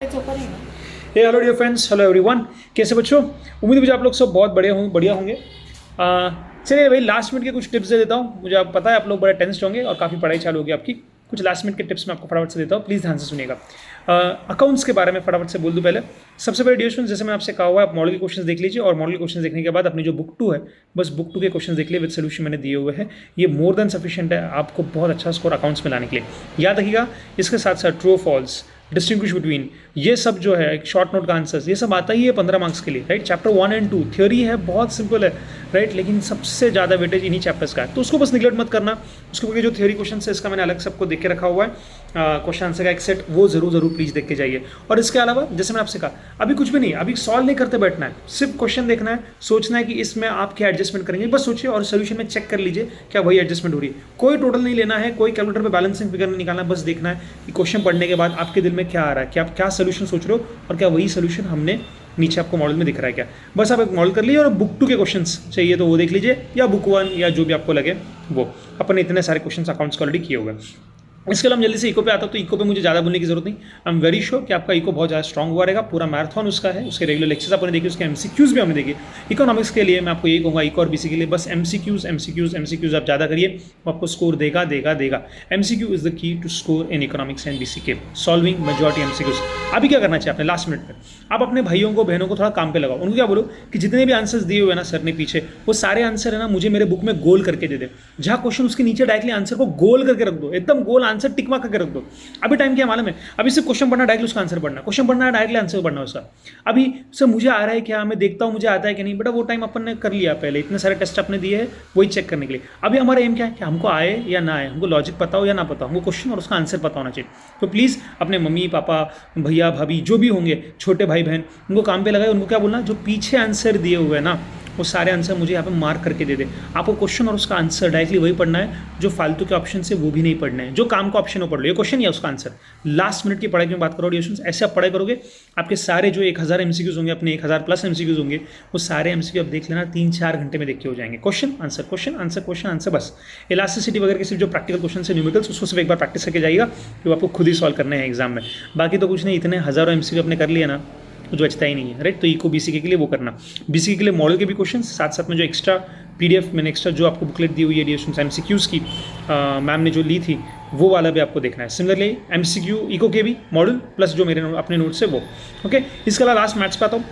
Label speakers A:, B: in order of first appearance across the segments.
A: Hello dear friends, hello everyone. कैसे बच्चों? उम्मीद मुझे आप लोग सब बहुत बढ़िया होंगे। चलिए भाई, लास्ट मिनट के कुछ टिप्स दे देता हूँ। मुझे आप पता है आप लोग बड़े टेंस्ड होंगे और काफ़ी पढ़ाई चालू होगी आपकी। कुछ लास्ट मिनट के टिप्स मैं आपको फटाफट से देता हूँ, प्लीज़ ध्यान से सुनिएगा। अकाउंट्स के बारे में फटाफट से बोल दूँ पहले। सबसे पहले डियर स्टूडेंट्स, जैसे मैं आपसे कहा हुआ है, आप मॉडल के क्वेश्चन देख लीजिए और मॉडल के क्वेश्चन देखने के बाद अपनी जो बुक 2 है, बस बुक 2 के क्वेश्चन देख लिए विद सोल्यूशन मैंने दिए हुए हैं। ये मोर देन सफिशिएंट है आपको बहुत अच्छा स्कोर अकाउंट्स में लाने के लिए। याद रखिएगा, इसके साथ साथ ट्रू फॉल्स, डिस्टिंग्विश बिटवीन, ये सब जो है एक शॉर्ट नोट का आंसर्स, ये सब आता ही है 15 मार्क्स के लिए, राइट। चैप्टर 1 और 2 थ्योरी है, बहुत सिंपल है, राइट, लेकिन सबसे ज़्यादा वेटेज इन्हीं चैप्टर्स का है, तो उसको बस निगलेक्ट मत करना। उसके बाद जो थ्योरी क्वेश्चन है इसका मैंने अलग सबको देख के रखा हुआ है, क्वेश्चन आंसर का एक सेट, वो जरूर प्लीज़ देख के जाइए। और इसके अलावा जैसे मैंने आपसे कहा, अभी कुछ भी नहीं, अभी सॉल्व नहीं करते बैठना है, सिर्फ क्वेश्चन देखना है, सोचना है कि इसमें आप क्या एडजस्टमेंट करेंगे, बस सोचिए और सोल्यूशन में चेक कर लीजिए क्या वही एडजस्टमेंट हो रही है। कोई टोटल नहीं लेना है, कोई कैलकुलेटर पे बैलेंसिंग फिगर नहीं निकालना, बस देखना है कि क्वेश्चन पढ़ने के बाद आपके दिल में क्या आ रहा है, कि आप क्या सोल्यूशन सोच रहे हो और क्या वही सोल्यूशन हमने नीचे आपको मॉडल में दिख रहा है क्या। बस आप एक मॉडल कर लीजिए और बुक 2 के क्वेश्चंस चाहिए तो वो देख लीजिए, या बुक 1 या जो भी आपको लगे वो। अपन इतने सारे क्वेश्चंस अकाउंट्स ऑलरेडी किए हुए हैं। इसके अलावा जल्दी से इको पे आता हूँ, तो इको पे मुझे ज़्यादा बोलने की जरूरत नहीं। आई एम वेरी श्योर कि आपका इको बहुत ज़्यादा स्ट्रॉन्ग हुआ रहेगा। पूरा मैराथन उसका है, उसके रेगुलर लेक्चर्स आपने देखे, उसके एमसीक्यूज भी हमने देखे। इकोनॉमिक्स के लिए मैं आपको यही कहूँगा, इको और बीसी के लिए बस एमसीक्यूज आप ज़्यादा करिए, वो आपको स्कोर देगा। MCQ is the key to score in economics and BCK, solving majority MCQs. अभी क्या करना चाहिए आपने लास्ट मिनट में, आप अपने भाइयों को बहनों को थोड़ा काम पे लगाओ, उनको क्या बोलो कि जितने भी आंसर्स दिए हुए ना सर ने पीछे, वो सारे आंसर है ना मुझे मेरे बुक में गोल करके दे दे। जहाँ क्वेश्चन उसके नीचे डायरेक्टली आंसर को गोल करके रख दो, एकदम गोल आंसर टिक मार्क करके रख दो। अभी टाइम क्या मालूम है, अभी सिर्फ क्वेश्चन पढ़ना, डायरेक्टली उसका आंसर पढ़ना, क्वेश्चन पढ़ना, डायरेक्टली आंसर पढ़ना उसका। अभी सर मुझे आ रहा है क्या, मैं देखता हूँ मुझे आता है कि नहीं, बेटा वो टाइम अपन ने कर लिया पहले, इतने सारे टेस्ट आपने दिए हैं वही चेक करने के लिए। अभी हमारा एम क्या है कि हमको आए या ना आए, हमको लॉजिक पता हो या ना पता हो, हमको क्वेश्चन और उसका आंसर पता होना चाहिए। तो प्लीज़ अपने मम्मी पापा भैया भाभी जो भी होंगे, छोटे भाई बहन, उनको काम पे लगाए। उनको क्या बोलना, जो पीछे आंसर दिए हुए हैं ना वो सारे आंसर मुझे यहाँ पे मार्क करके दे दे। आपको क्वेश्चन और उसका आंसर डायरेक्टली वही पढ़ना है, जो फालतू के ऑप्शन से वो भी नहीं पढ़ना है, जो काम का ऑप्शन वो पढ़ लो, ये क्वेश्चन या उसका आंसर। लास्ट मिनट की पढ़ाई की बात करो डियर, ऐसे आप पढ़ाई करोगे, आपके सारे जो 1000 एमसीक्यूज होंगे, अपने 1000+ एमसीक्यूज होंगे, वो सारे एमसीक्यू आप देख लेना 3-4 घंटे में देख के हो जाएंगे। क्वेश्चन आंसर बस। इलास्टिसिटी वगैरह के सिर्फ जो प्रैक्टिकल क्वेश्चन है, न्यूमेरिकल्स, उसको सिर्फ एक बार प्रैक्टिस करके जाइएगा, जो आपको खुद ही सॉल्व करने हैं एग्जाम में। बाकी तो कुछ नहीं, इतने हज़ारों एमसीक्यू आपने कर लिया ना, तो जो बचता ही नहीं है, राइट। तो इको बीसीके के लिए वो करना, बीसीके के लिए मॉडल के भी क्वेश्चन, साथ में जो एक्स्ट्रा पीडीएफ मैंने एक्स्ट्रा जो आपको बुकलेट दी हुई है डियर एमसीक्यूज़ की, मैम ने जो ली थी, वो वाला भी आपको देखना है। सिमिलरली एमसीक्यू इको के भी मॉडल प्लस जो मेरे अपने नोट्स है वो, ओके। इसके अलावा लास्ट मैथ्स पे आता हूँ।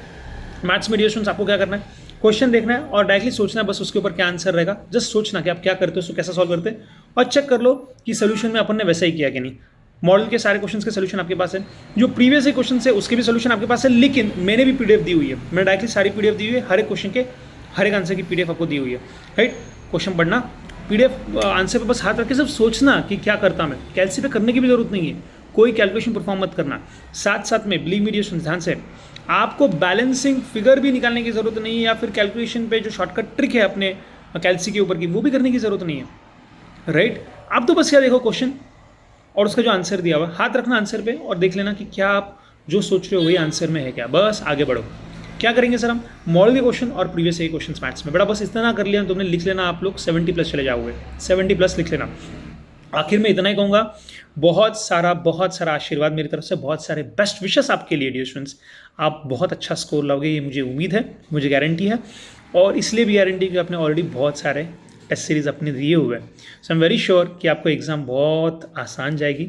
A: मैथ्स में डियर आपको क्या करना है, क्वेश्चन देखना है और डायरेक्टली सोचना है बस उसके ऊपर क्या आंसर रहेगा। जस्ट सोचना कि आप क्या करते हो, उसको कैसा सॉल्व करते हैं, और चेक कर लो कि सोल्यूशन में अपन ने वैसा ही किया कि नहीं। मॉडल के सारे क्वेश्चंस के सोल्यूशन आपके पास है, जो प्रीवियस क्वेश्चन है उसके भी सोल्यूशन आपके पास है, लेकिन मैंने भी पीडीएफ दी हुई है, मैंने डायरेक्टली सारी पीडीएफ दी हुई है, हर एक क्वेश्चन के हर एक आंसर की पीडीएफ आपको दी हुई है, राइट। क्वेश्चन पढ़ना, पीडीएफ आंसर पे बस हाथ रख के सिर्फ सोचना कि क्या करता मैं, कैलसी पे करने की भी जरूरत नहीं है, कोई कैलकुलेशन परफॉर्म मत करना। साथ में बिलीव मी डियर, ध्यान से, आपको बैलेंसिंग फिगर भी निकालने की जरूरत नहीं है, या फिर कैलकुलेशन पे जो शॉर्टकट ट्रिक है अपने कैलसी के ऊपर की, वो भी करने की जरूरत नहीं है, राइट। आप तो बस क्या देखो, क्वेश्चन और उसका जो आंसर दिया हुआ, हाथ रखना आंसर पे और देख लेना कि क्या आप जो सोच रहे हो वही आंसर में है क्या, बस आगे बढ़ो। क्या करेंगे सर हम, मॉडल के क्वेश्चन और प्रीवियस के क्वेश्चन मैथ्स में, बेटा बस इतना ना कर लिया तुमने, लिख लेना आप लोग 70+ चले जाओगे, 70+ लिख लेना। आखिर में इतना ही कहूँगा, बहुत सारा आशीर्वाद मेरी तरफ से, बहुत सारे बेस्ट विशेस आपके लिए डियर स्टूडेंट्स। आप बहुत अच्छा स्कोर लाओगे, ये मुझे उम्मीद है, मुझे गारंटी है, और इसलिए भी गारंटी कि आपने ऑलरेडी बहुत सारे टेस्ट सीरीज़ अपने दिए हुए हैं। सो आई एम वेरी श्योर कि आपको एग्ज़ाम बहुत आसान जाएगी।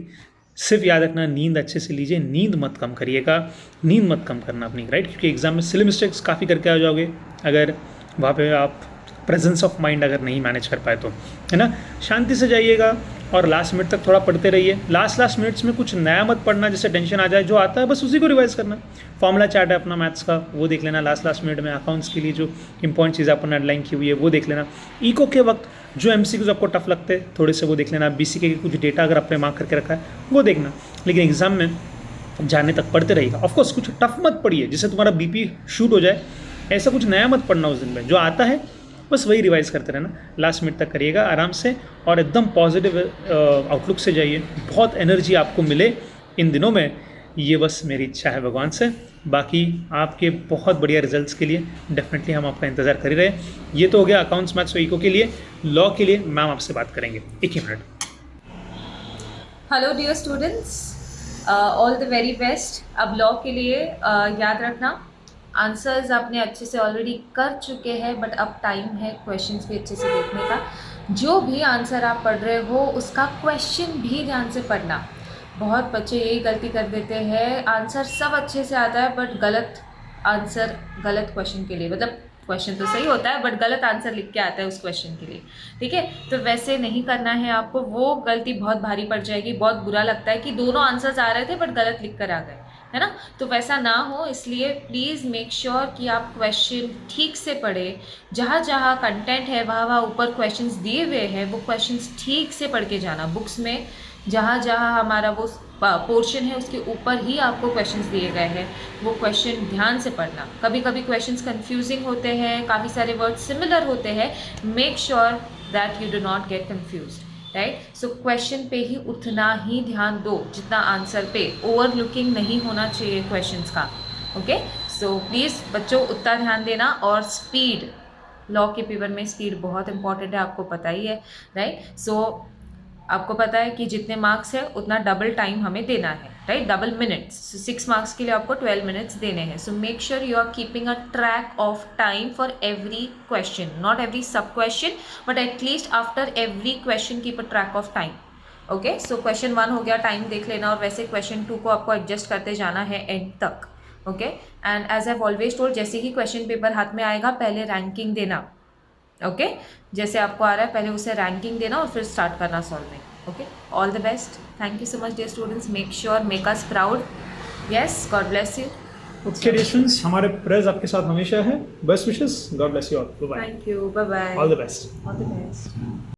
A: सिर्फ याद रखना, नींद अच्छे से लीजिए, नींद मत कम करिएगा, नींद मत कम करना अपनी, राइट, क्योंकि एग्ज़ाम में सिली मिस्टेक्स काफ़ी करके आ जाओगे अगर वहाँ पे आप प्रेजेंस ऑफ माइंड अगर नहीं मैनेज कर पाए तो, है ना। शांति से जाइएगा और लास्ट मिनट तक थोड़ा पढ़ते रहिए। लास्ट मिनट्स में कुछ नया मत पढ़ना, जैसे टेंशन आ जाए, जो आता है बस उसी को रिवाइज करना। फॉर्मूला चार्ट है अपना मैथ्स का, वो देख लेना लास्ट मिनट में। अकाउंट्स के लिए जो इंपॉर्टेंट चीज़ अपन ने हेडलाइन की हुई है वो देख लेना। इको के वक्त जो एमसीक्यूज आपको टफ लगते हैं थोड़े से वो देख लेना। बीसीके के कुछ डेटा अगर आपने मार्क करके रखा है वो देखना, लेकिन एग्जाम में जाने तक पढ़ते रहिएगा। ऑफकोर्स कुछ टफ मत पढ़िए जिससे तुम्हारा बीपी शूट हो जाए, ऐसा कुछ नया मत पढ़ना उस दिन में, जो आता है बस वही रिवाइज करते रहना। लास्ट मिनट तक करिएगा आराम से और एकदम पॉजिटिव आउटलुक से जाइए, बहुत एनर्जी आपको मिले इन दिनों में, ये बस मेरी इच्छा है भगवान से। बाकी आपके बहुत बढ़िया रिजल्ट्स के लिए डेफिनेटली हम आपका इंतज़ार कर ही रहे हैं। ये तो हो गया अकाउंट्स, मैथ्स और इको के लिए। लॉ के लिए मैम आपसे बात करेंगे, एक ही minute.
B: Hello dear students, all the very best. अब लॉ के लिए याद रखना, आंसर्स आपने अच्छे से ऑलरेडी कर चुके हैं, बट अब टाइम है क्वेश्चंस भी अच्छे से देखने का। जो भी आंसर आप पढ़ रहे हो उसका क्वेश्चन भी ध्यान से पढ़ना। बहुत बच्चे यही गलती कर देते हैं, आंसर सब अच्छे से आता है बट गलत आंसर गलत क्वेश्चन के लिए, मतलब क्वेश्चन तो सही होता है बट गलत आंसर लिख के आता है उस क्वेश्चन के लिए। ठीक है, तो वैसे नहीं करना है आपको, वो गलती बहुत भारी पड़ जाएगी। बहुत बुरा लगता है कि दोनों आंसर्स आ रहे थे बट गलत लिख कर आ गए, है ना। तो वैसा ना हो, इसलिए प्लीज़ मेक श्योर कि आप क्वेश्चन ठीक से पढ़े। जहाँ जहाँ कंटेंट है वहाँ वहाँ ऊपर क्वेश्चंस दिए हुए हैं, वो क्वेश्चंस ठीक से पढ़ के जाना। बुक्स में जहाँ जहाँ हमारा वो पोर्शन है उसके ऊपर ही आपको क्वेश्चंस दिए गए हैं, वो क्वेश्चन ध्यान से पढ़ना। कभी कभी क्वेश्चंस कंफ्यूजिंग होते हैं, काफ़ी सारे वर्ड सिमिलर होते हैं, make sure that you do not get confuse, right. So question पे ही उतना ही ध्यान दो जितना आंसर पे, ओवरलुकिंग नहीं होना चाहिए क्वेश्चंस का। ओके, सो प्लीज़ बच्चों उतना ध्यान देना। और स्पीड, लॉ के पेपर में स्पीड बहुत इंपॉर्टेंट है, आपको पता ही है, राइट। सो आपको पता है कि जितने मार्क्स है उतना डबल टाइम हमें देना है, राइट, डबल मिनट्स। 6 मार्क्स के लिए आपको 12 मिनट्स देने हैं। So make sure you are keeping a track of time for every question, not every sub question but at least after every question keep a track of time. Okay, so question 1 हो गया, time देख लेना, और वैसे question 2 को आपको adjust करते जाना है एंड तक। Okay, and as I always told, जैसे ही क्वेश्चन पेपर हाथ में आएगा पहले रैंकिंग देना। ओके, जैसे आपको आ रहा है पहले उसे रैंकिंग देना और फिर स्टार्ट करना solving. Okay, all the best, thank you so much dear students, make sure make us proud. Yes, God bless you.
A: Okay dear students, हमारे प्रेज आपके साथ हमेशा है। Best wishes, God bless you all, bye bye,
B: thank you, bye bye,
A: all the best.
B: All the best.